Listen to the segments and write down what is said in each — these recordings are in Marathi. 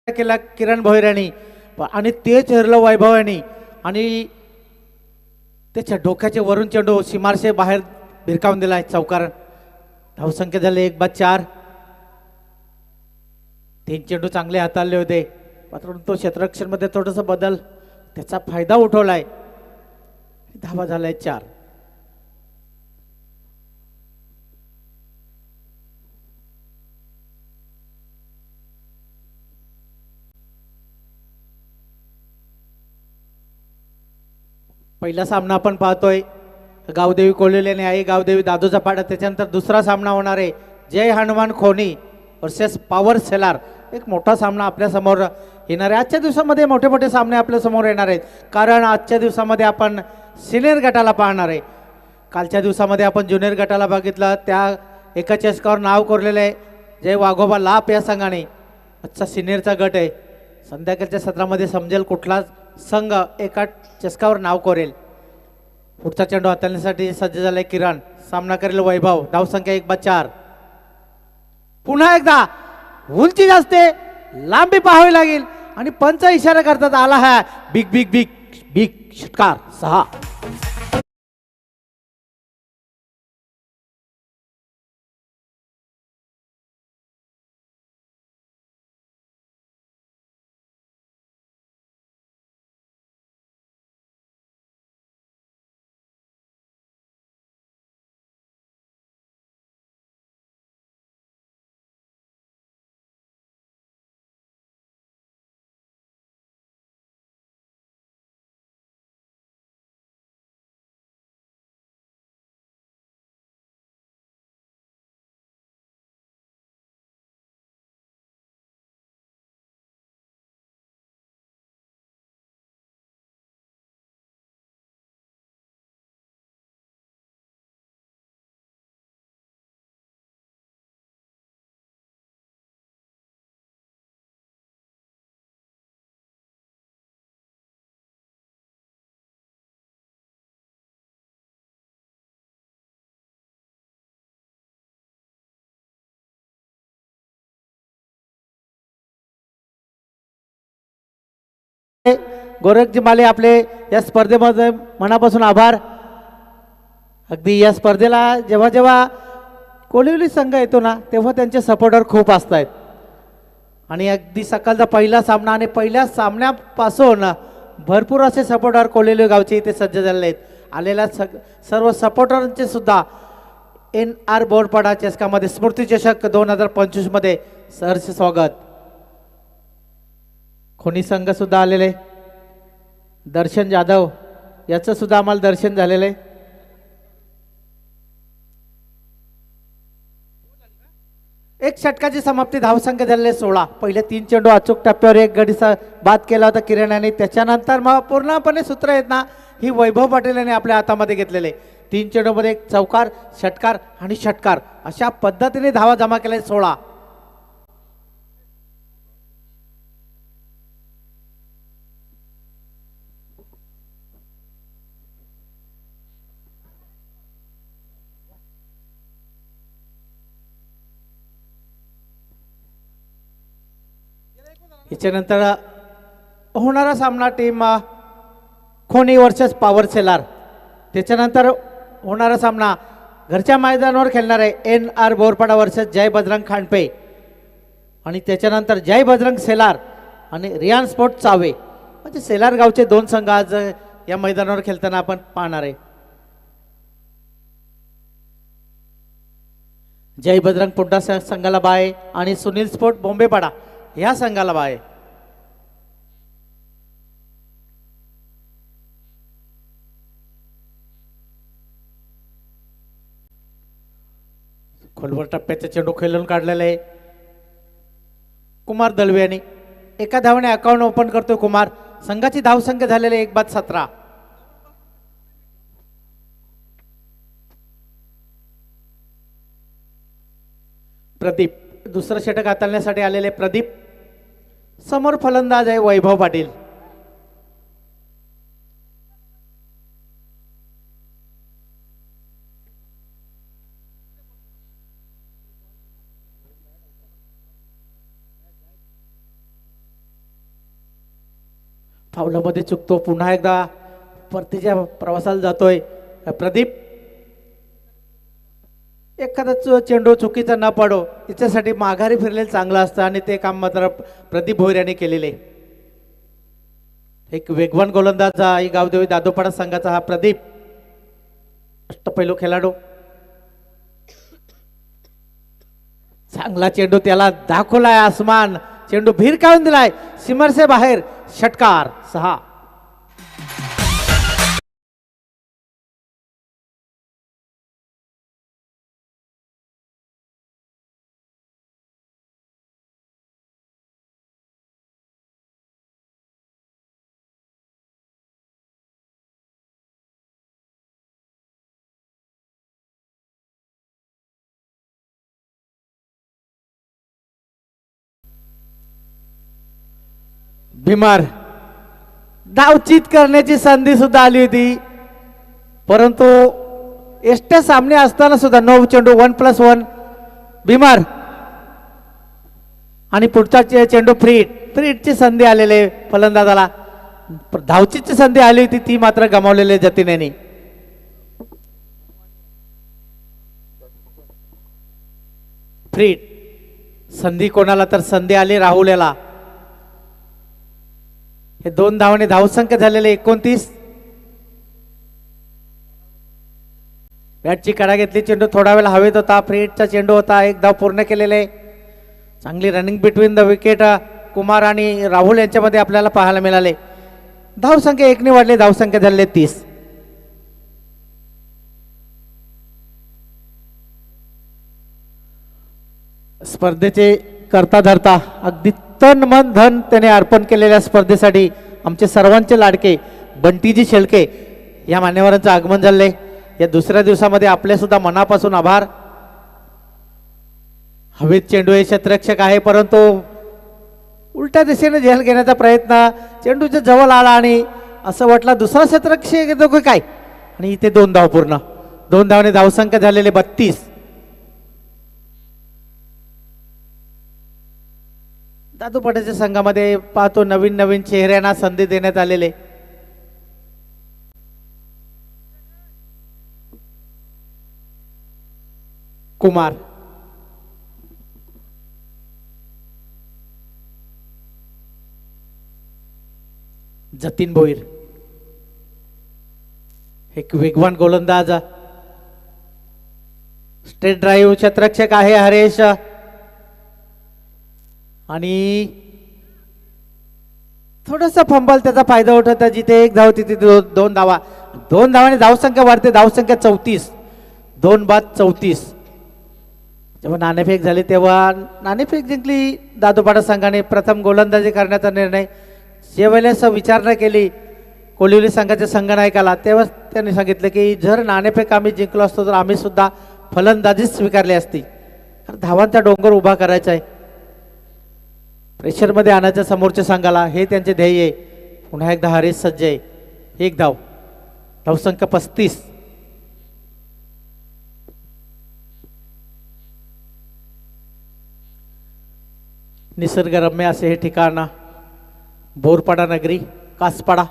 केला किरण भोईराणी आणि तेच हरलं वैभवानी आणि त्याच्या डोक्याचे वरून चेंडू सीमारशे बाहेर भिरकावून दिलाय चौकार. धावसंख्या झाले 1-4. 3 चेंडू चांगले हाताळले होते परंतु क्षेत्ररक्षण मध्ये थोडस बदल त्याचा फायदा उठवलाय. धावा झालाय 4. पहिला सामना आपण पाहतोय गावदेवी कोल्हेले आणि आई गावदेवी दादूचा पाडा. त्याच्यानंतर दुसरा सामना होणार आहे जय हनुमान खोनी वर्सेस पॉवर सेलार. एक मोठा सामना आपल्या समोर येणार आहे. आजच्या दिवसामध्ये मोठे मोठे सामने आपल्या समोर येणार आहेत कारण आजच्या दिवसामध्ये आपण सिनियर गटाला पाहणार आहे. कालच्या दिवसामध्ये आपण ज्युनियर गटाला बघितलं त्या एका चषकावर नाव कोरलेलं आहे जय वाघोबा लाप या संघाने. आजचा सिनियरचा गट आहे. संध्याकाळच्या सत्रामध्ये समजेल कुठला संघ एका चषकावर नाव कोरेल. पुढचा चेंडू हाताळण्यासाठी सज्ज झालाय किरण. सामना करेल वैभव. धावसंख्या 1-4. पुन्हा एकदा उंची जास्त लांबी पाहावी लागेल आणि पंच इशारा करतात आला है बिग बिग बिग बिग षटकार 6. गोरखजी माले आपले या स्पर्धेमध्ये मनापासून आभार. अगदी या स्पर्धेला जेव्हा जेव्हा कोलिवली संघ येतो ना तेव्हा त्यांचे सपोर्टर खूप असतात आणि अगदी सकाळचा पहिला सामना आणि पहिल्या सामन्यापासून भरपूर असे सपोर्टर कोलिवली गावचे इथे सज्ज झालेले आहेत. आलेल्या सर्व सपोर्टरांचे सुद्धा NR बोरपाडा चषकामध्ये स्मृती चषक 2025 मध्ये सहर्ष स्वागत. खोनी संघ सुद्धा आलेले. दर्शन जाधव याचं सुद्धा आम्हाला दर्शन झालेलं आहे. एक षटकाची समाप्ती. धावसंख्या झालेले 16. पहिले 3 चेंडू अचूक टप्प्यावर एक गडीचा बाद केला होता किरणाने. त्याच्यानंतर मग पूर्णपणे सूत्र आहेत ना ही वैभव पाटील यांनी आपल्या हातामध्ये घेतलेले. 3 चेंडूमध्ये एक चौकार षटकार आणि षटकार अशा पद्धतीने धावा जमा केल्या 16. याच्यानंतर होणारा सामना टीम खोनी वर्सेस पॉवर सेलार. त्याच्यानंतर होणारा सामना घरच्या मैदानावर खेळणार आहे NR बोरपाडा वर्सेस जय बजरंग खांडपे आणि त्याच्यानंतर जय बजरंग सेलार आणि रियान स्पोर्ट चावे. म्हणजे सेलार गावचे 2 संघ आज या मैदानावर खेळताना आपण पाहणार आहे. जय बजरंग पुंडा संघाला बाय आणि सुनील स्पोर्ट बोंबेपाडा या संघाला बाय. खोलवर टप्प्याचे चेंडू खेळून काढलेले आहे कुमार दळवे यांनी. एका धावने अकाउंट ओपन करतोय कुमार. संघाची धावसंख्या झालेली 1-17. प्रदीप दुसरं षटक हाताळण्यासाठी आलेले प्रदीप. समोर फलंदाज आहे वैभव पाटील. फावलामध्ये चुकतो, पुन्हा एकदा परतीच्या प्रवासाला जातोय प्रदीप. एखादा चेंडू चुकीचा न पडो याच्यासाठी माघारी फिरलेलं चांगलं असतं आणि ते काम मात्र प्रदीप भोईर यांनी केलेले. एक वेगवान गोलंदाज ही गावदेवी दादोपाडा संघाचा हा प्रदीप, अष्टपैलू खेळाडू. चांगला चेंडू त्याला दाखवलाय आसमान, चेंडू भिरकावून दिलाय सीमरसे बाहेर. षटकार 6. भीमार धावचीत करण्याची संधी सुद्धा आली होती, परंतु एसट्या सामने असताना सुद्धा 9 चेंडू 1+1 भीमार आणि पुढचा चेंडू फ्रीटची संधी आलेले फलंदाजाला. धावचीची संधी आली होती ती मात्र गमावलेले जतीन यांनी. फ्रीट संधी कोणाला तर संधी आली राहुल याला. हे 2 धावाने धावसंख्या झालेले 29. बॅटची कडा घेतली, चेंडू थोडा वेळ हवेत होता, फ्रीटचा चेंडू होता, 1 धाव पूर्ण केलेले. चांगली running between the wicket Kumar आणि राहुल यांच्यामध्ये आपल्याला पाहायला मिळाले. धावसंख्या 1 ने वाढली, धावसंख्या झालेले 30. स्पर्धेचे करता धरता अगदी तन मन धन त्याने अर्पण केलेल्या स्पर्धेसाठी आमचे सर्वांचे लाडके बंटीजी शेळके या मान्यवरांचं आगमन झाले. या दुसऱ्या दिवसामध्ये आपले सुद्धा मनापासून आभार. हवेत चेंडू हे क्षेत्ररक्षक आहे, परंतु उलट्या दिशेने झेल घेण्याचा प्रयत्न, चेंडूच्या जवळ आला आणि असं वाटलं दुसरा क्षेत्ररक्षक येतो काय, आणि इथे 2 धाव पूर्ण. 2 धावाने धावसंख्या झालेले 32. दादोपाड्याच्या संघामध्ये पाहतो नवीन चेहऱ्यांना संधी देण्यात आलेले. कुमार जतीन भोईर एक वेगवान गोलंदाज, स्ट्रेट ड्राईव्ह क्षेत्ररक्षक आहे हरेश. आणि थोडासा फंबल त्याचा फायदा उठवता, जिथे 1 धाव तिथे 2 धावा. 2 धावाने धावसंख्या वाढते, धावसंख्या 34. 2 बाद 34. जेव्हा नाणेफेक झाली तेव्हा नाणेफेक जिंकली दादोपाडा संघाने. प्रथम गोलंदाजी करण्याचा निर्णय जेवेळेस विचारणा केली कोलिवली संघाच्या संघनायकाला, तेव्हा त्यांनी सांगितलं की जर नाणेफेक आम्ही जिंकलो असतो तर आम्ही सुद्धा फलंदाजीच स्वीकारली असती, कारण धावांचा डोंगर उभा करायचा आहे, प्रेशरमध्ये आणायचं समोरच्या संघाला, हे त्यांचे ध्येय आहे. पुन्हा एकदा हरेश सज्ज आहे. 1 धाव, धावसंख्या 35. निसर्गरम्य असे हे ठिकाण बोरपाडा नगरी कासपाडा.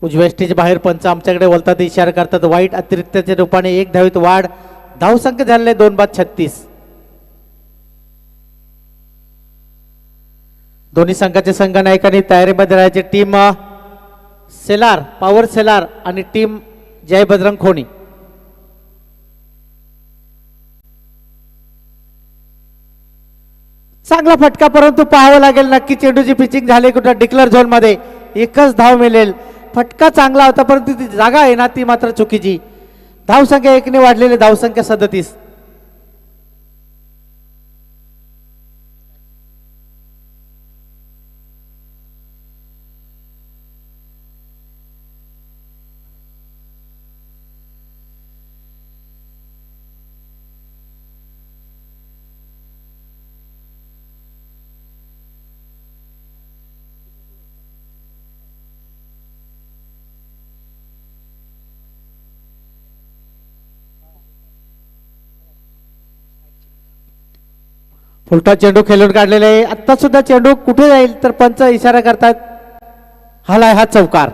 उजव्या स्टेज बाहेर पंच आमच्याकडे वळतात, इशारा करतात. वाईट अतिरिक्तच्या रूपाने 1 धावीत वाढ, धावसंख्या झालेले 2 बाद 36. दोन्ही संघाचे संघनायकांनी तयारीमध्ये राहायचे. टीम सेलार पॉवर सेलार आणि टीम जय बजरंग खोनी. चांगला फटका, परंतु पाहावं लागेल नक्की चेंडूची पिचिंग झाली कुठं. डिक्लेअर झोन मध्ये 1च धाव मिळेल. फटका चांगला होता, परंतु ती जागा आहे ना ती मात्र चुकीची. धावसंख्या 1 ने वाढलेली, धावसंख्या 37. फुलटा चेंडू खेळून काढलेले आहे. आत्ता सुद्धा चेंडू कुठे जाईल तर पंच इशारा करतात. हालाय हा चौकार.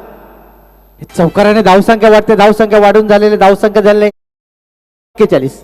चौकाराने धावसंख्या वाढते. धावसंख्या वाढून झालेले धावसंख्या झालेले 41.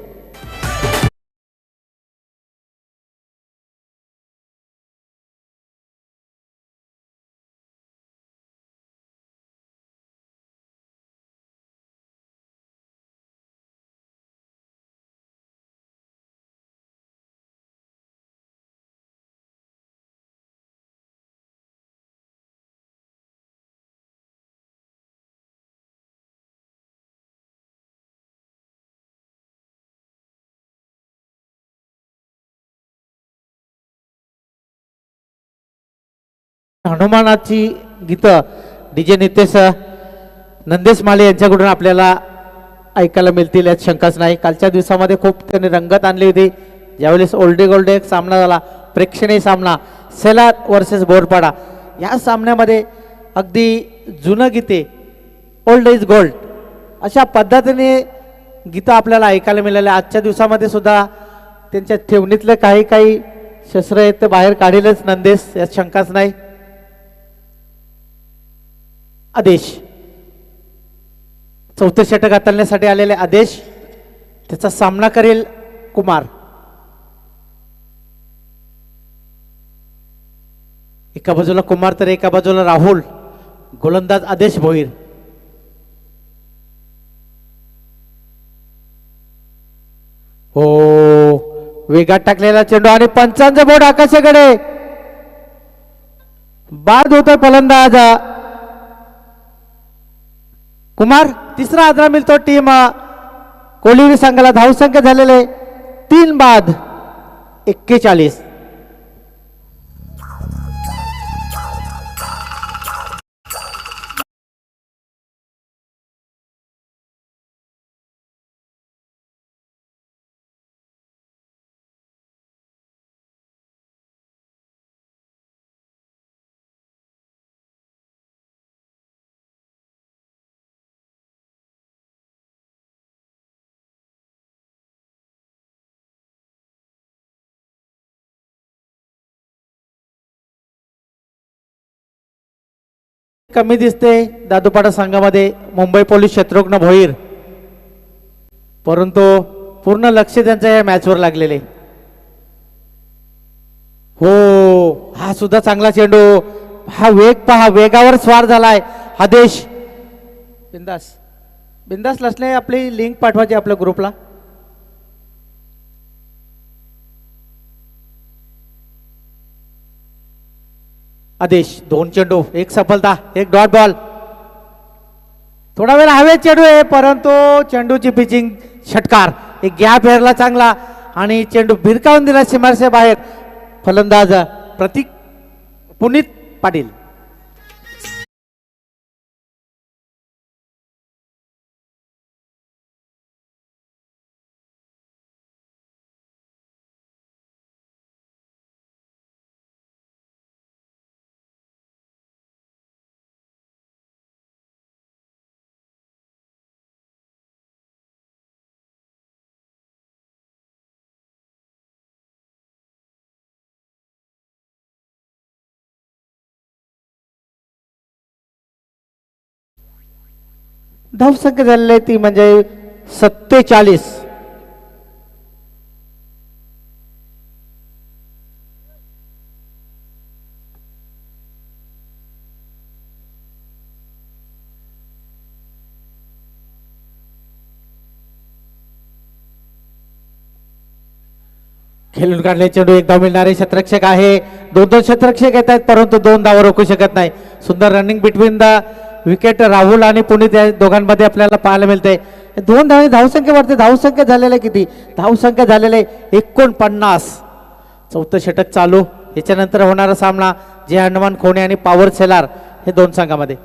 हनुमानाची गीतं डीजे नितेश नंदेश माले यांच्याकडून आपल्याला ऐकायला मिळतील यात शंकाच नाही. कालच्या दिवसामध्ये खूप त्यांनी रंगत आणली होती. ज्यावेळेस ओल्डे गोल्डे एक सामना झाला, प्रेक्षणीय सामना सेलार वर्सेस बोरपाडा, या सामन्यामध्ये अगदी जुनं गीते ओल्ड इज गोल्ड अशा पद्धतीने गीतं आपल्याला ऐकायला मिळाले. आजच्या दिवसामध्ये सुद्धा त्यांच्या ठेवणीतले काही काही शस्त्र आहेत ते बाहेर काढीलच नंदेश, यात शंकाच नाही. आदेश चौथे षटक हाताळण्यासाठी आलेले आदेश, त्याचा सामना करेल कुमार. एका बाजूला कुमार तर एका बाजूला राहुल. गोलंदाज आदेश भोईर. हो, वेगात टाकलेला चेंडू आणि पंचांचा बोट आकाशाकडे. बाद होतोय फलंदाज कुमार. तिसरा आदरा मिळतो टीम कोलिवरी संघाला. धावसंख्या झालेले 3 बाद 41. कमी दिसते दादूपाडा संघामध्ये मुंबई पोलीस शत्रुघ्न भोईर, परंतु पूर्ण लक्ष त्यांच्या या मॅचवर लागलेले. हो, हा सुद्धा चांगला चेंडू. हा वेग पहा, वेगावर स्वार झालाय आदेश. बिंदास बिंदास लसले आपली लिंक पाठवायची आपल्या ग्रुपला. आदेश 2 चेंडू 1 सफलता 1 डॉट बॉल. थोडा वेळ हवेत चेंडू आहे, परंतु चेंडूची पिचिंग षटकार. एक गॅप हेरला चांगला आणि चेंडू भिरकावून दिला सीमारेषे बाहेर. फलंदाज प्रतीक पुनीत पाटील. धावसंख्या झालेली ती म्हणजे 47. खेळून काढले चेंडू. एक धाव मिळणारे क्षेत्ररक्षक आहे. 2 क्षेत्ररक्षक येत आहेत, परंतु 2 धावा रोखू शकत नाही. सुंदर running between the wicket Rahul आणि पुनीत या दोघांमध्ये आपल्याला पाहायला मिळते. 2 धाव धावसंख्या वाढते. धावसंख्या झालेले किती? धावसंख्या झालेले 49. चौथं षटक चालू. याच्यानंतर होणारा सामना जे हनुमान खोणे आणि पॉवर सेलार हे 2 संघामध्ये.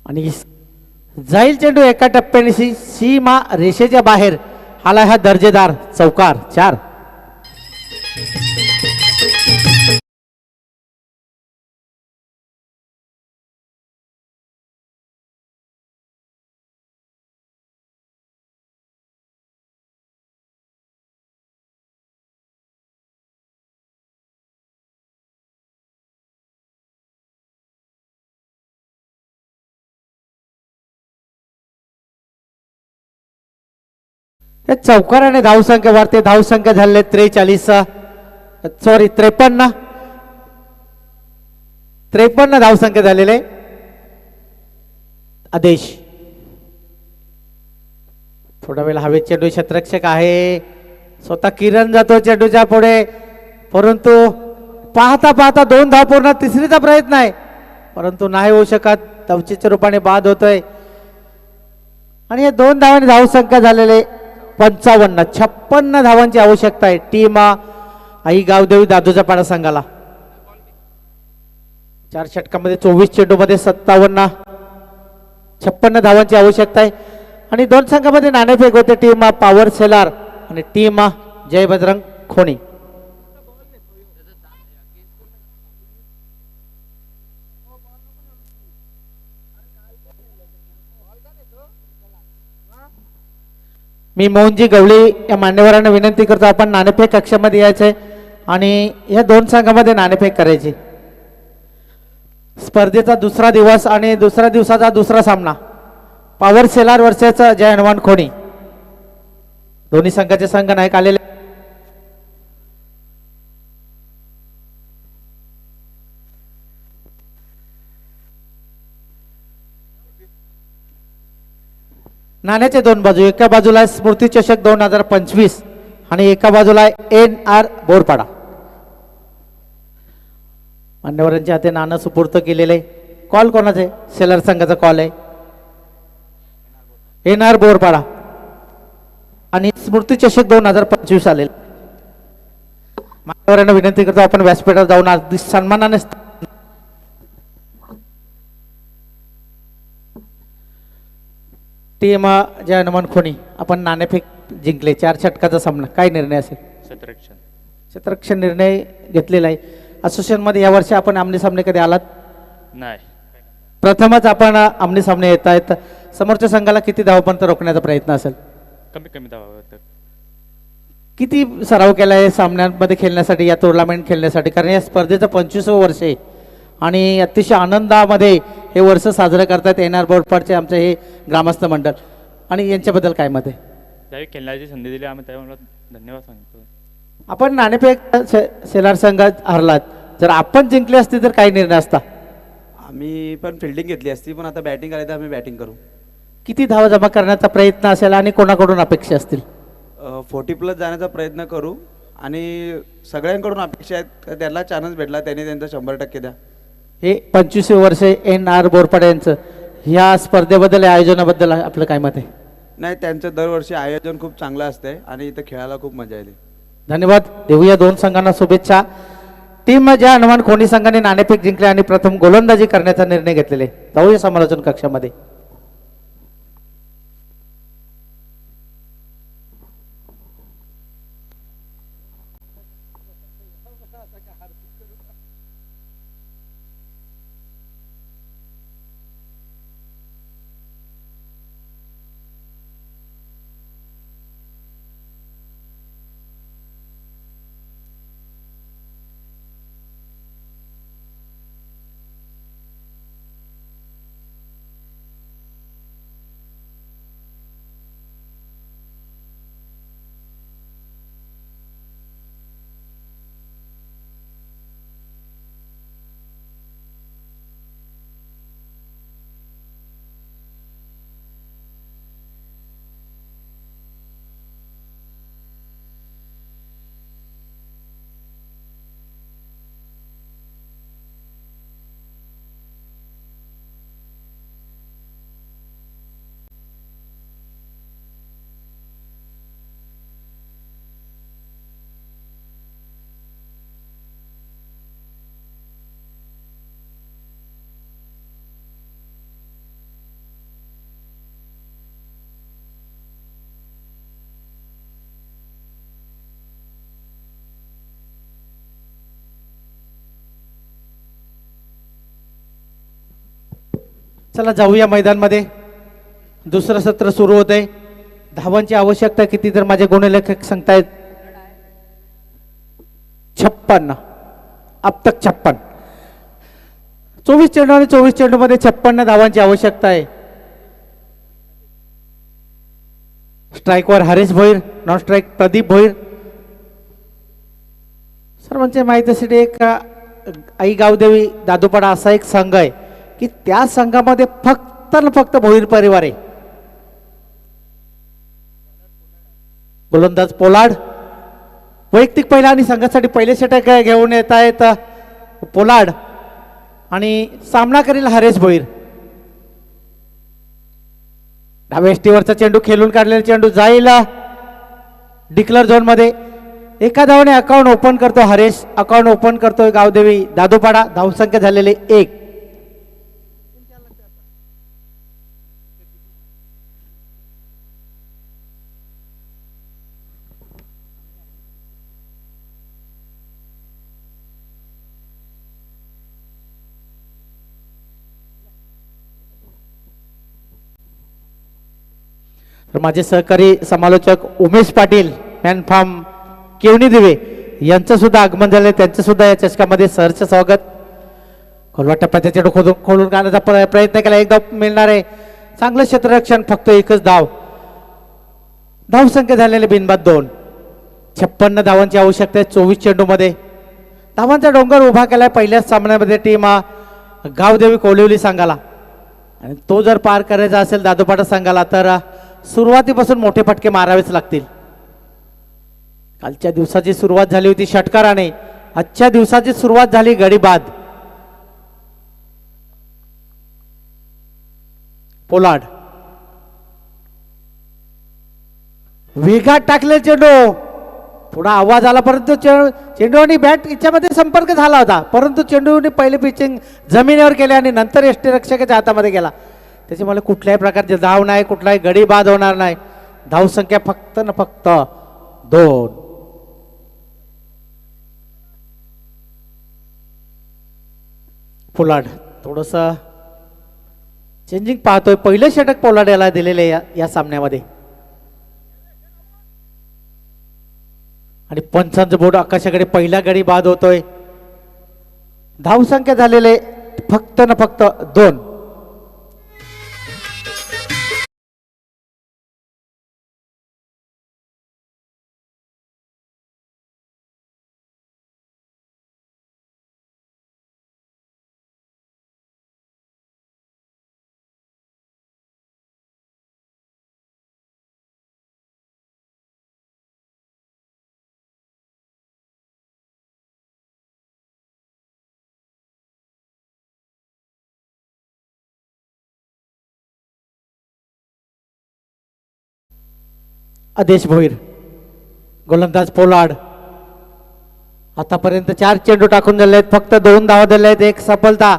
आणि जाईल चेंडू एका टप्प्याने सीमा रेषेच्या बाहेर. आला हा दर्जेदार चौकार 4. या चौकाराने धावसंख्या वाढते. धावसंख्या झाले 43 सॉरी 53 धावसंख्या झालेले. आदेश थोडा वेळ हवेत चेंडू. क्षेत्ररक्षक आहे स्वतः किरण जातो चेंडूच्या पुढे, परंतु पाहता पाहता 2 धाव पूर्ण. तिसरीचा प्रयत्न आहे परंतु नाही होऊ शकत. धावचीच्या रूपाने बाद होतोय आणि हे 2 धावांनी धावसंख्या झालेले 55. 56 धावांची आवश्यकता आहे टीम आई गावदेवी दादूचा पाडा संघाला. 4 षटकामध्ये 24 चेंडूमध्ये 57. 56 धावांची आवश्यकता आहे आणि 2 संघामध्ये नाणेफेक होते. टीम पॉवर सेलार आणि टीम जय बजरंग खोणी. मी मोहनजी गवळी या मान्यवरांना विनंती करतो आपण नाणेफेक कक्षामध्ये यायचे आणि या 2 संघामध्ये नाणेफेक करायची. स्पर्धेचा दुसरा दिवस आणि दुसऱ्या दिवसाचा दुसरा सामना पॉवर सेलार वर्सेस जय हनुमान खोणी. दोन्ही संघाचे संघ नायक आलेले. नाण्याचे 2 बाजू. एका बाजूला स्मृती चषक 2025 आणि एका बाजूला NR बोरपाडा. मान्यवरांच्या हाते नाणं सुपूर्त केलेले. कॉल कोणाचे? सेलर संघाचा कॉल आहे. NR बोरपाडा आणि स्मृती चषक 2025 आले. मान्यवरांना विनंती करतो आपण व्यासपीठावर जाऊन आज सन्मानाने टीम जय हनुमान खोणी आपण नाणेफेक जिंकले. 4 षटकाचा सामना. काय निर्णय असेल? क्षेत्ररक्षण निर्णय घेतलेला आहे. असोसिएशन मध्ये या वर्षी आपण आमने सामने कधी आलात? नाही. प्रथमच आपण आमने सामने येत आहेत. समोरच्या संघाला किती धावपर्यंत रोखण्याचा प्रयत्न असेल? कमी धावा. किती सराव केला आहे सामन्यांमध्ये खेळण्यासाठी, या टुर्नामेंट खेळण्यासाठी? कारण या स्पर्धेचं 25वं वर्ष आहे आणि अतिशय आनंदामध्ये हे वर्ष साजरं करतात NR बोरपाडचे आमचे हे ग्रामस्थ मंडळ. आणि यांच्याबद्दल काय मत आहे? त्यावेळी खेळण्याची संधी दिली आम्ही त्यामुळे धन्यवाद सांगतो. आपण नाणेफेक सेलार संघात हरलात, जर आपण जिंकले असते तर काय निर्णय असता? आम्ही पण फिल्डिंग घेतली असती, पण आता बॅटिंग आली तर आम्ही बॅटिंग करू. किती धावा जमा करण्याचा प्रयत्न असेल आणि कोणाकडून अपेक्षा असतील? 40+ जाण्याचा प्रयत्न करू आणि सगळ्यांकडून अपेक्षा आहेत का त्याला चान्स भेटला त्याने त्यांचा 100% द्या. हे 25 वर्षे NR बोरपाडा यांचं ह्या स्पर्धेबद्दल आयोजनाबद्दल आपलं काय मत आहे? नाही, त्यांचं दरवर्षी आयोजन खूप चांगलं असतंय आणि इथं खेळायला खूप मजा येते. धन्यवाद देऊया 2 संघांना शुभेच्छा. टीम जय हनुमान खोणी संघाने नाणेफेक जिंकले आणि प्रथम गोलंदाजी करण्याचा निर्णय घेतलेले. जाऊया समालोचन कक्षामध्ये. चला जाऊया मैदानमध्ये. दुसरं सत्र सुरू होत आहे. धावांची आवश्यकता किती तर माझे गुणलेखक सांगतायत 56. अब तक 56. 24 चेंडू आणि 24 चेंडू मध्ये 56 धावांची आवश्यकता आहे. स्ट्राईकवर हरीश भोईर, नॉन स्ट्राईक प्रदीप भोईर. सर्वांचे माहितीसाठी एक आई गावदेवी दादूपाडा असा एक संघ आहे की त्या संघामध्ये फक्त न फक्त भोईर परिवार आहे. गोलंदाज पोलार्ड वैयक्तिक पहिला आणि संघासाठी पहिले षटक घेऊन येत आहेत पोलार्ड आणि सामना करील हरेश भोईर. डाव्या एष्टीवरचा चेंडू खेळून काढलेला चेंडू जाईल डिक्लर झोन मध्ये. एका धावाने अकाउंट ओपन करतो हरेश, अकाउंट ओपन करतोय गावदेवी दादूपाडा. धावसंख्या झालेली 1. तर माझे सहकारी समालोचक उमेश पाटील मॅन फार्म केवणी दिवे यांचं सुद्धा आगमन झालंय. त्यांचं सुद्धा या चषकामध्ये सहर्ष स्वागत. खोलवा टप्प्यात चेंडू खोलून काढण्याचा प्रयत्न केला. एक धाव मिळणार आहे. चांगलं क्षेत्ररक्षण, फक्त एकच धाव. धावसंख्या झालेले बिनबाद 2. 56 धावांची आवश्यकता आहे 24 चेंडूमध्ये. धावांचा डोंगर उभा केलाय पहिल्याच सामन्यामध्ये टीम गावदेवी कोलिवली संघाला. आणि तो जर पार करायचा असेल दादोपाडा संघाला तर सुरुवातीपासून मोठे फटके मारावेच लागतील. कालच्या दिवसाची सुरुवात झाली होती षटकाराने, आजच्या दिवसाची सुरुवात झाली गडीबाद. पोलार्ड वेगात टाकले चेंडू, थोडा आवाज आला परंतु चेंडू आणि बॅट याच्यामध्ये संपर्क झाला होता, परंतु चेंडूने पहिले पिचिंग जमिनीवर केले आणि नंतर यष्टीरक्षकाच्या हातामध्ये गेला. त्याच्यामुळे कुठल्याही प्रकारचे धाव नाही, कुठलाही गडी बाद होणार नाही. धावसंख्या फक्त न फक्त 2. पोलार्ड थोडस चेंजिंग पाहतोय. पहिले षटक पोलार्ड याला दिलेले या सामन्यामध्ये. आणि पंचांचं बोर्ड आकाशाकडे पहिला गडी बाद होतोय. धावसंख्या झालेले फक्त न फक्त 2. आदेश भोईर, गोलंदाज पोलार्ड. आतापर्यंत 4 चेंडू टाकून दिले आहेत, फक्त 2 धावा दिले आहेत. एक सफलता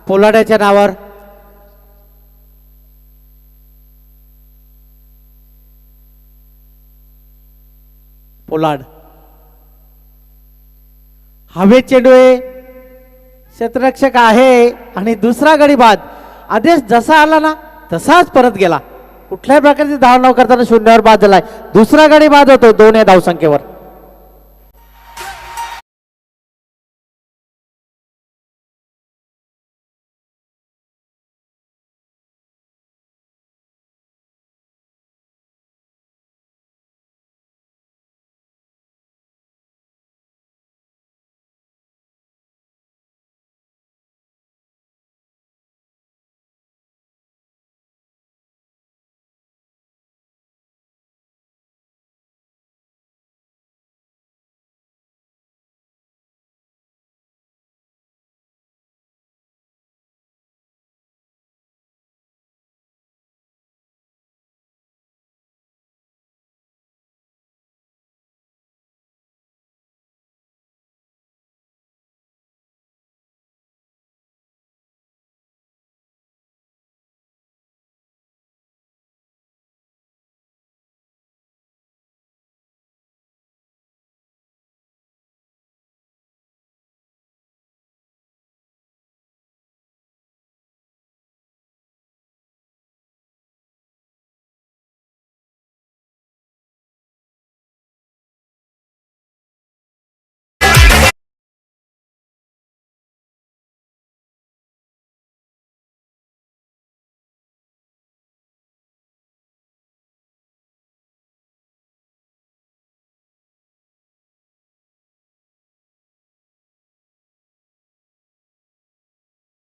पोलार्डाच्या नावावर. पोलार्ड हवेत चेंडू आहे, क्षेत्ररक्षक आहे आणि दुसरा गडी बाद. आदेश जसा आला ना तसाच परत गेला. कुठल्याही प्रकारची धाव न करताना शून्यावर बाद झालाय. दुसरा गडी बाद होतो 2 या धावसंख्येवर.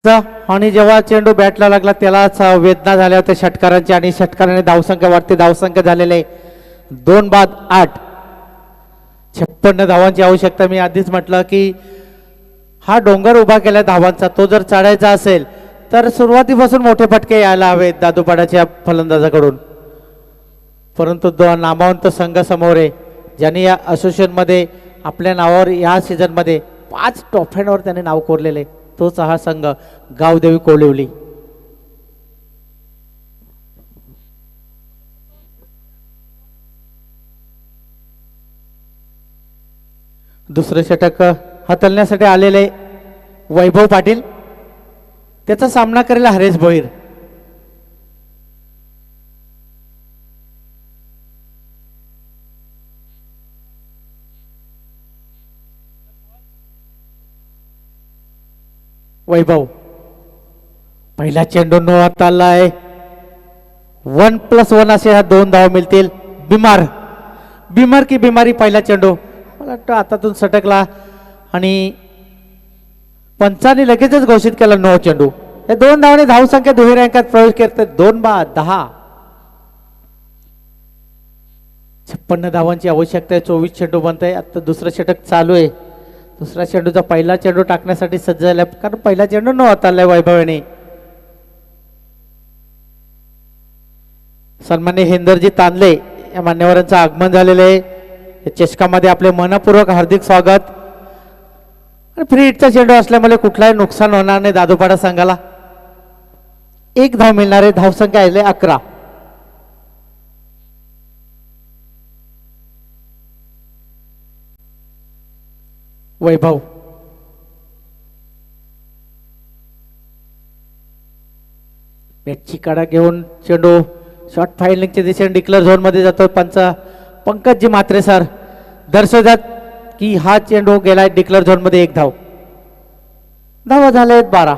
आणि जेव्हा चेंडू बॅटला लागला त्यालाच वेदना झाल्या होत्या षटकारांची आणि षटकाराने धावसंख्या वाढते. धावसंख्या झालेले 2-8. 56 धावांची आवश्यकता. मी आधीच म्हटलं की हा डोंगर उभा केला धावांचा, तो जर चढायचा असेल तर सुरुवातीपासून मोठे फटके यायला हवेत दादूपाड्याच्या फलंदाजाकडून. परंतु नामवंत संघ समोर आहे ज्यांनी या असोसिएशनमध्ये आपल्या नावावर या सीझनमध्ये 5 ट्रॉफ्यांवर त्याने नाव कोरलेले, तोच हा संघ गावदेवी कोळिवली. दुसरे षटक हाताळण्यासाठी आलेले वैभव पाटील, त्याचा सामना करेल हरेश भोईर. वैभव पहिला चेंडू नो हाताळलाय. 1+1 असे ह्या 2 धावा मिळतील. बिमार की बिमारी पहिला चेंडू मला वाटतं हातातून सटकला आणि पंचांनी लगेचच घोषित केला नो चेंडू. या 2 धावांनी धावसंख्या दुहेरी अंकात प्रवेश करते. 2-10. 56 धावांची आवश्यकता आहे. 24 चेंडू बनत आहे. आता दुसरं षटक चालू आहे. दुसऱ्या चेंडूचा पहिला चेंडू टाकण्यासाठी सज्ज झाला, कारण पहिला चेंडू न हाताळलाय वैभवाने. सन्मान्य हेंदरजी तांदले या मान्यवरांचं आगमन झालेलं आहे. या चषकामध्ये आपले मनपूर्वक हार्दिक स्वागत. आणि फ्री हिटचा चेंडू असल्यामुळे कुठलाही नुकसान होणार नाही दादूपाडा संघाला. 1 धाव मिळणार आहे. धावसंख्या आहे 11. वैभव बॅटची काढा घेऊन चेंडू शॉर्ट फायलिंगच्या दिशेने डिक्लेअर झोन मध्ये जातो. पंकजी म्हात्रे सर दर्शवतात की हा चेंडू गेलाय डिक्लेअर झोन मध्ये. 1 धाव. धावा झाले 12.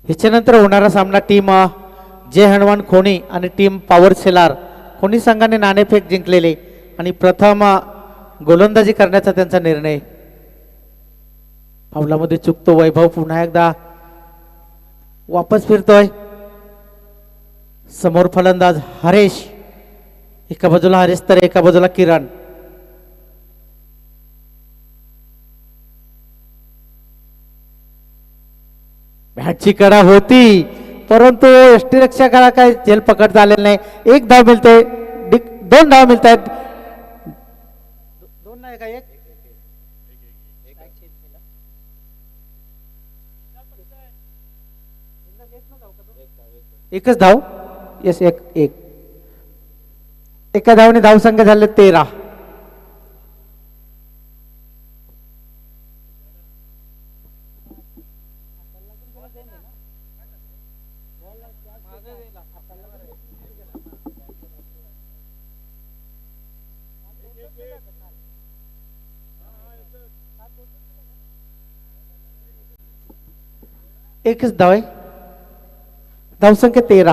ह्याच्यानंतर होणारा सामना टीम जय हनुमान खोणी आणि टीम पॉवर सेलार खोणी संघाने नाणेफेक जिंकलेले आणि प्रथम गोलंदाजी करण्याचा त्यांचा निर्णय. पावलामध्ये चुकतो वैभव. पुन्हा एकदा वापस फिरतोय. समोर फलंदाज हरेश. एका बाजूला हरेश तर एका बाजूला किरण. बॅटची कडा होती परंतु यष्टीरक्षकाला काय झेल पकडता आलेलं नाही. 1 धाव मिळते. 2 धाव मिळत आहेत. 2 नाही का 1. एकच धाव. येस 1. एका धावने धावसंख्या झाले 13. एकच धाव आहे. धावसंख्या 13.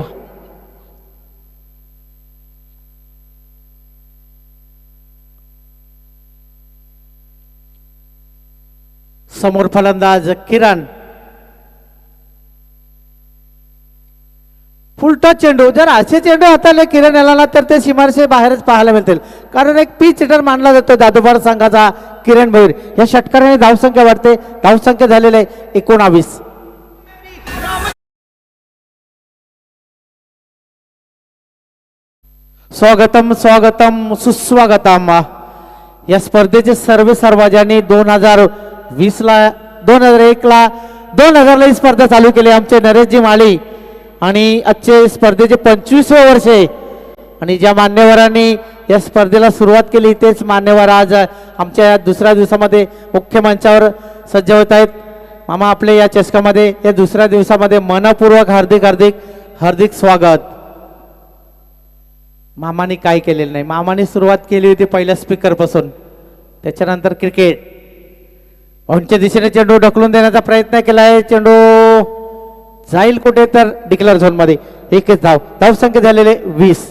समोर फलंदाज किरण. फुलटा चेंडू. जर असे चेंडू हाताळले किरण याला ना तर ते सीमारेषे बाहेरच पाहायला मिळतील, कारण एक पिच हिटर मानला जातो दादोबाड संघाचा किरण भैर. या षटकाराने धावसंख्या वाढते. धावसंख्या झालेले 19. स्वागतम स्वागतम सुस्वागतम. या स्पर्धेचे सर्व ज्यांनी 2020 ला 2001 ला 2000 ला ही स्पर्धा चालू केली आमचे नरेशजी माळी आणि आजचे स्पर्धेचे 25वे वर्ष आहे. आणि ज्या मान्यवरांनी या स्पर्धेला सुरुवात केली तेच मान्यवर आज आमच्या दुसऱ्या दिवसामध्ये मुख्य मंचावर सज्ज होत आहेत. मामा आपले या चषकामध्ये या दुसऱ्या दिवसामध्ये मनपूर्वक हार्दिक स्वागत. मामाने काय केलेलं नाही. मामाने सुरुवात केली होती पहिल्या स्पीकर पासून. त्याच्यानंतर क्रिकेट आमच्या दिशेने चेंडू ढकलून देण्याचा प्रयत्न केला आहे. चेंडू जाईल कुठे तर डिक्लेअर झोन मध्ये. एकच धाव. धावसंख्या झालेले 20.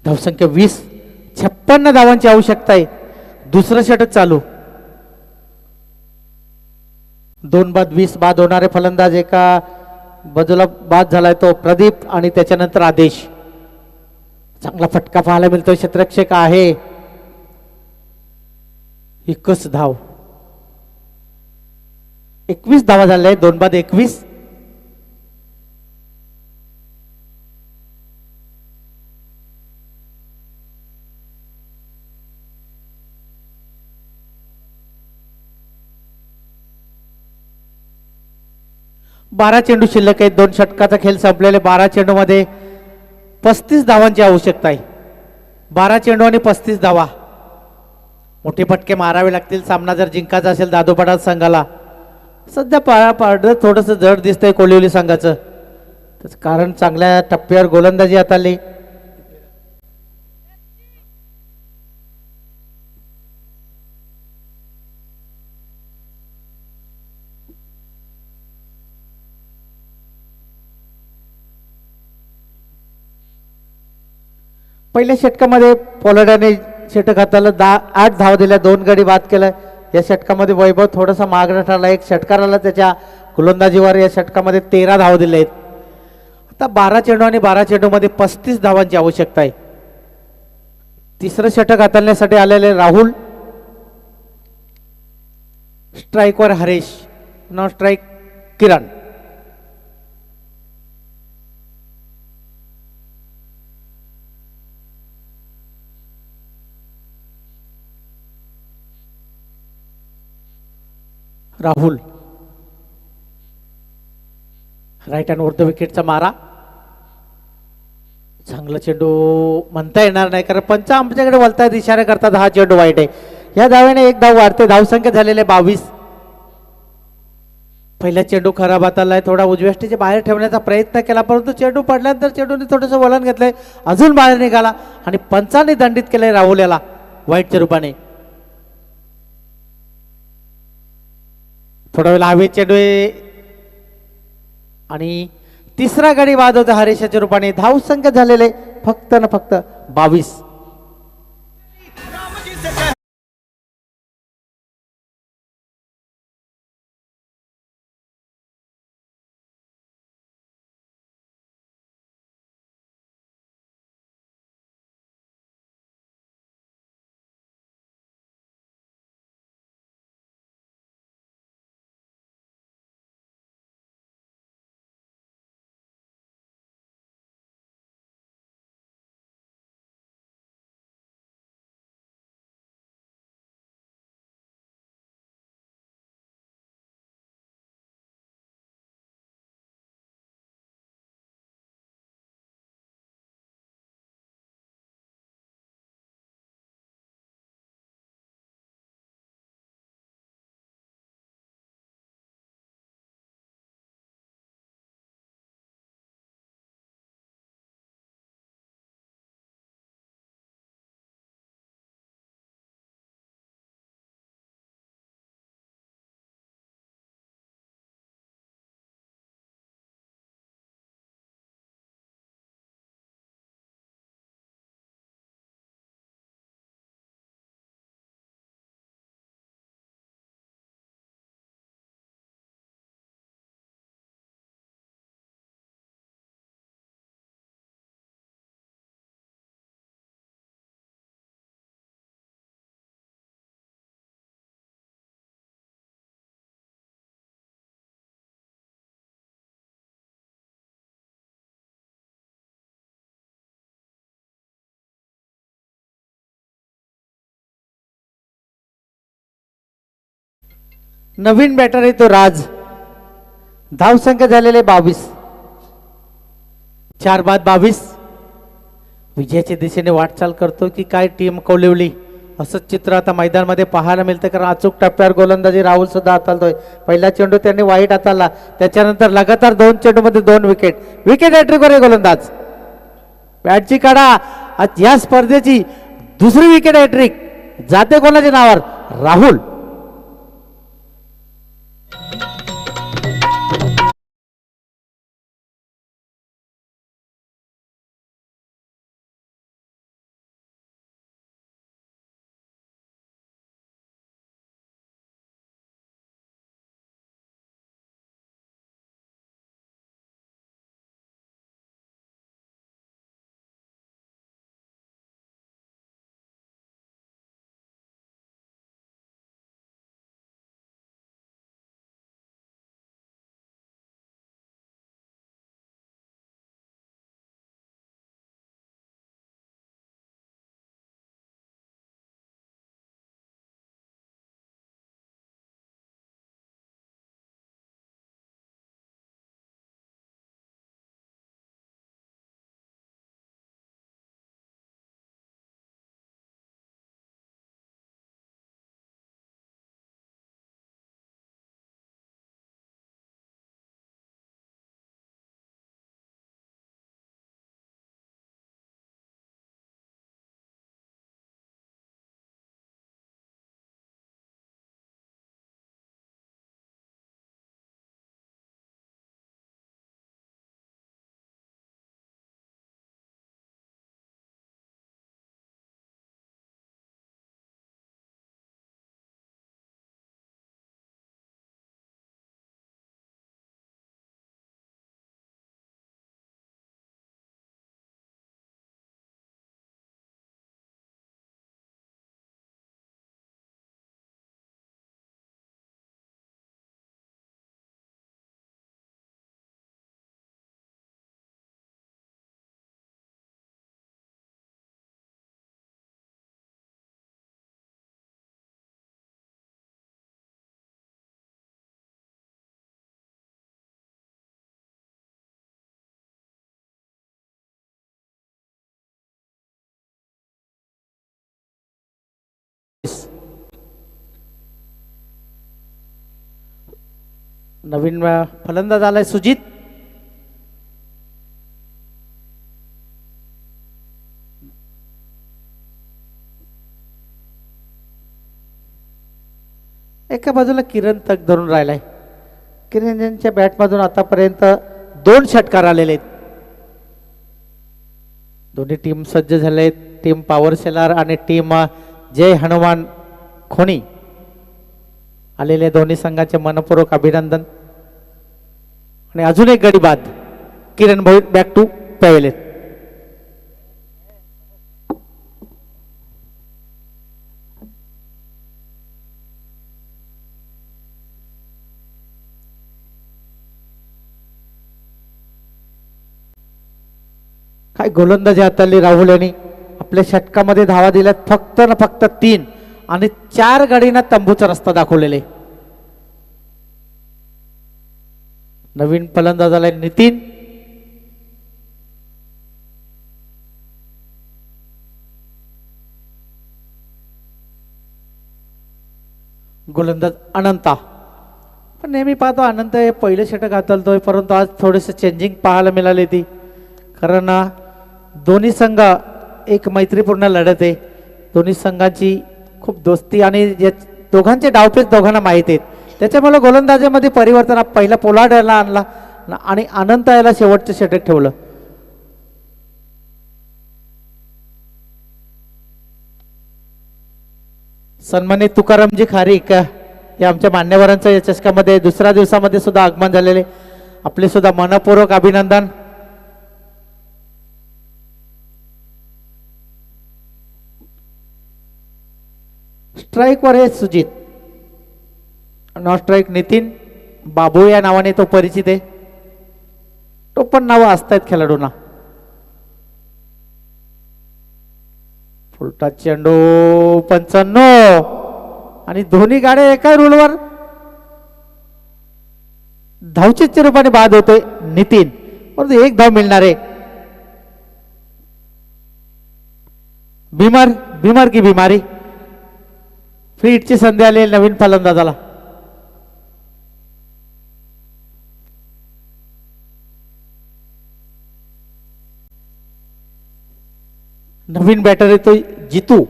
धावसंख्या 20, 56 धावांची आवश्यकता आहे. दुसरं षटक चालू. 2 बाद 20 बाद होणारे फलंदाज एका बाजूला बाद झालाय तो प्रदीप आणि त्याच्यानंतर आदेश. चांगला फटका पाहायला मिळतोय. क्षेत्ररक्षक आहे. एकच धाव. 21 धावा झाल्या. 2 बाद 21. बारा चेंडू शिल्लक आहेत. 2 षटकाचा खेळ संपलेले. 12 चेंडू मध्ये 35 धावांची आवश्यकता आहे. 12 चेंडू आणि 35 धावा. मोठे फटके मारावे लागतील सामना जर जिंकायचा असेल दादोपाडा संघाला. सध्या पारडं थोडंसं जड दिसतंय कोलिवली संघाचं. त्याचं कारण चांगल्या टप्प्यावर गोलंदाजी हाताळली. पहिल्या षटकामध्ये पोलार्डाने षटक हाताला 8 धावा दिल्या. 2 गडी बाद केलं. या षटकामध्ये वैभव थोडासा मागणं ठरला. एक षटकार आला त्याच्या गोलंदाजीवर. या षटकामध्ये 13 धावा दिल्या आहेत. आता 12 चेंडू आणि 12 चेंडू मध्ये 35 धावांची आवश्यकता आहे. तिसरं षटक हाताळण्यासाठी आलेले राहुल. स्ट्राईकवर हरेश. नॉन स्ट्राईक किरण. राहुल राईट हँड वरती विकेटचा मारा. चांगला चेंडू म्हणता येणार नाही कारण पंच आमच्याकडे वळतायत इशारा करतात. हा चेंडू वाईट आहे. या धावेने 1 धाव वाढते. धावसंख्या झालेले 22. पहिला चेंडू खराब हाताला. थोडा उजव्याष्टीच्या बाहेर ठेवण्याचा प्रयत्न केला परंतु चेंडू पडल्यानंतर चेंडूने थोडंसं वळण घेतलंय. अजून बाहेर निघाला आणि पंचाने दंडित केलंय राहुल याला वाईटच्या रूपाने. थोडा वेळ हवेत चेंडू आणि तिसरा गडी बाद होता हरेशाच्या रूपाने. धावसंख्या झालेले फक्त ना फक्त 22. नवीन बॅटर आहे तो राज. धावसंख्या झालेले 22. 4 बाद 22. विजयाच्या दिशेने वाटचाल करतो की काय टीम कोलिवली असंच चित्र आता मैदानामध्ये पाहायला मिळतं कारण अचूक टप्प्यावर गोलंदाजी राहुल सुद्धा हाताळतोय. पहिला चेंडू त्यांनी वाईट हाताळला. त्याच्यानंतर लगातार 2 चेंडू मध्ये 2 विकेट. विकेट हॅट्रिकवर आहे गोलंदाज. बॅटची काढा. आज या स्पर्धेची दुसरी विकेट हॅट्रिक जाते कोणाच्या नावावर? राहुल. नवीन फलंदाज आलाय सुजित. एका बाजूला किरण तग धरून राहिलाय. किरण यांच्या बॅटमधून आतापर्यंत 2 षटकार आलेले आहेत. दोन्ही टीम सज्ज झाले आहेत. टीम पॉवर सेलर आणि टीम जय हनुमान खोनी. आलेले दोन्ही संघाचे मनपूर्वक अभिनंदन. आणि अजून एक गडी बाद. किरण भाई बॅक टू पॅव्हेलियन. काय गोलंदाजी हाताळली राहुल यांनी. आपल्या षटकामध्ये धावा दिल्यात फक्त ना फक्त 3 आणि 4 गाडींना तंबूचा रस्ता दाखवलेले. नवीन फलंदाज आलाय नितीन. गोलंदाज अनंता. पण नेहमी पाहतो अनंत हे पहिले षटक हाताळतोय, परंतु आज थोडेसे चेंजिंग पाहायला मिळाले ती. कारण दोन्ही संघ एक मैत्रीपूर्ण लढत आहे. दोन्ही संघांची खूप दोस्ती आणि दोघांचे डावपेच दोघांना माहीत आहेत. त्याच्यामुळे गोलंदाजीमध्ये परिवर्तन पहिला पोलार्ड याला आणला आणि अनंत याला शेवटचं षटक ठेवलं. सन्मानित तुकारामजी खारीक हे आमच्या मान्यवरांचं या चषकामध्ये दुसऱ्या दिवसामध्ये सुद्धा आगमन झालेले. आपले सुद्धा मनपूर्वक अभिनंदन. स्ट्राईक वर आहे सुजित. Non strike Nitin. बाबू या नावाने तो परिचित आहे. तो पण नावं असतायत खेळाडूंना. फुलटा चेंडू 95 आणि दोन्ही गाड्या एका रूलवर धावचीच्या रूपाने बाद होतोय नितीन. परंतु 1 धाव मिळणार आहे. बीमार की बिमारी. फ्री हिटची संधी आली नवीन फलंदाजाला. नवीन बॅटर येतोय जितू.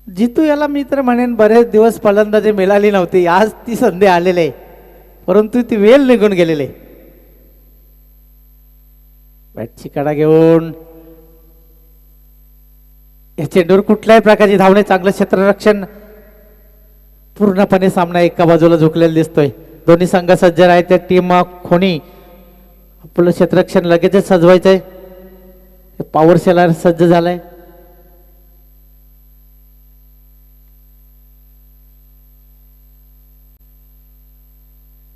जितू याला मी तर म्हणेन बरेच दिवस फलंदाजी मिळाली नव्हती. आज ती संधी आलेली आहे, परंतु ती वेळ निघून गेलेली. बॅटची कडा घेऊन या चेंडूवर कुठल्याही प्रकारची धावणे चांगलं क्षेत्ररक्षण. पूर्णपणे सामना एका बाजूला झुकलेला दिसतोय. दोन्ही संघ सज्ज आहेत. त्या टीम खोनी आपलं क्षेत्ररक्षण लगेचच सजवायचंय. पॉवर सेलर सज्ज झालाय.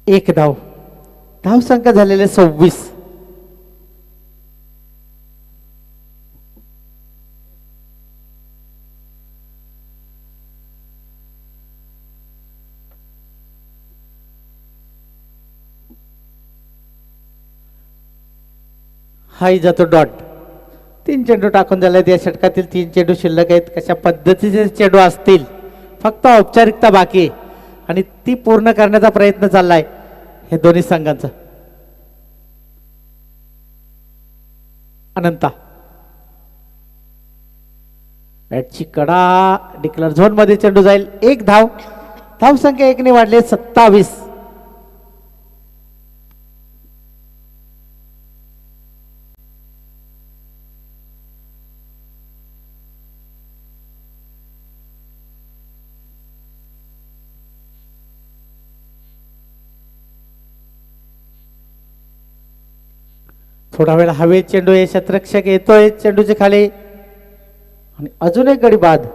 एक धाव. धाव संख्या झालेले 26. हाही जातो डॉट. 3 चेंडू टाकून झाले. या षटकातील 3 चेंडू शिल्लक आहेत. कशा पद्धतीचे चेंडू असतील, फक्त औपचारिकता बाकी आहे आणि ती पूर्ण करण्याचा प्रयत्न चाललाय हे दोन्ही संघांचा. अनंता बॅटची कडा. डिक्लेअर झोन मध्ये चेंडू जाईल. 1 धाव. धाव संख्या 1 ने वाढली 27. थोडा वेळ हवेत चेंडू आहे. क्षेत्ररक्षक येतोय चेंडूच्या खाली आणि अजून एक गडी बाद.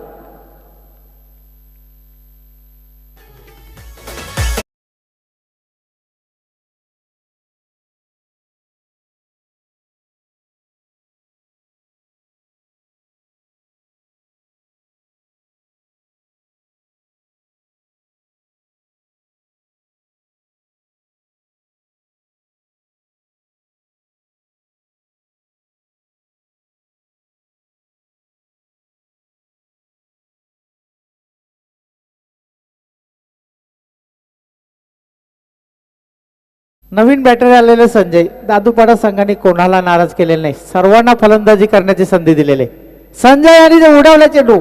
नवीन बॅटर आलेले संजय दादूपाडा संघाने कोणाला नाराज केलेले नाही, सर्वांना फलंदाजी करण्याची संधी दिलेली आहे. संजय यांनी जे उडवला चेंडू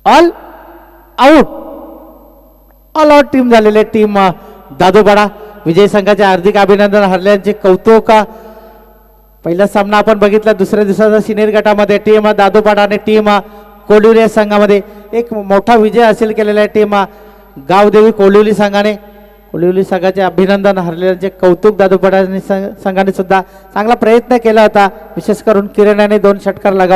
all out, all out team झालेले. टीम दादूपाडा विजय संघाचे हार्दिक अभिनंदन, हरल्यांचे कौतुक. पहिला सामना आपण बघितला दुसऱ्या दिवसाचा सिनियर गटामध्ये टीम दादूपाडा आणि टीम कोलिवली या संघामध्ये एक मोठा विजय हासिल केलेला आहे. टीम गावदेवी कोलिवली संघाने, कोलिवली संघाचे अभिनंदन, हरलेल्यांचे कौतुक. दादूपाडा संघाने सुद्धा चांगला प्रयत्न केला होता, विशेष करून किरण याने 2 षटकार लगावले.